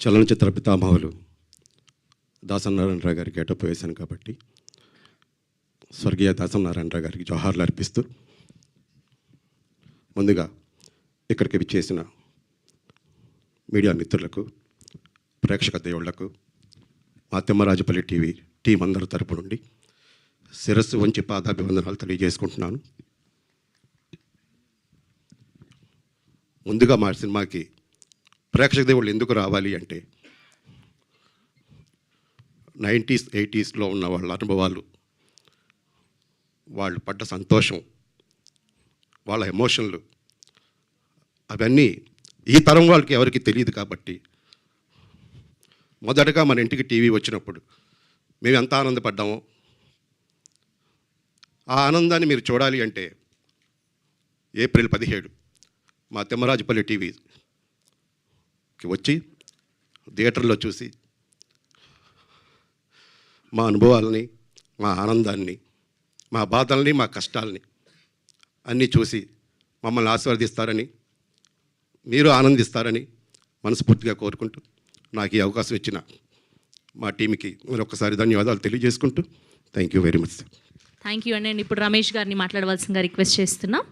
చలనచిత్ర పితామహులు దాసనారాయణరావు గారికి గెటప్ వేశాను కాబట్టి స్వర్గీయ దాసనారాయణరావు గారికి జోహార్లు అర్పిస్తూ ముందుగా ఇక్కడికి విచ్చేసిన మీడియా మిత్రులకు, ప్రేక్షక దేవుళ్లకు, మా తిమ్మరాజుపల్లి టీవీ టీం అందరి తరపు నుండి శిరస్సు వంచి పాదాభివందనాలు తెలియజేసుకుంటున్నాను. ముందుగా మా సినిమాకి ప్రేక్షక దేవుళ్ళు ఎందుకు రావాలి అంటే 90s, 80sలో ఉన్న వాళ్ళ అనుభవాలు, వాళ్ళు పడ్డ సంతోషం, వాళ్ళ ఎమోషన్లు అవన్నీ ఈ తరం వాళ్ళకి ఎవరికి తెలియదు. కాబట్టి మొదటగా మన ఇంటికి టీవీ వచ్చినప్పుడు మేము ఎంత ఆనందపడ్డామో ఆ ఆనందాన్ని మీరు చూడాలి అంటే ఏప్రిల్ 17 మా తిమ్మరాజుపల్లి టీవీకి వచ్చి థియేటర్లో చూసి మా అనుభవాలని, మా ఆనందాన్ని, మా బాధల్ని, మా కష్టాలని అన్నీ చూసి మమ్మల్ని ఆశీర్వదిస్తారని, మీరు ఆనందిస్తారని మనస్ఫూర్తిగా కోరుకుంటూ నాకు ఈ అవకాశం ఇచ్చిన మా టీంకి మరొకసారి ధన్యవాదాలు తెలియజేసుకుంటూ thank you very much. Thank you అండి. ఇప్పుడు రమేష్ గారిని మాట్లాడవలసిందిగా రిక్వెస్ట్ చేస్తున్నాం.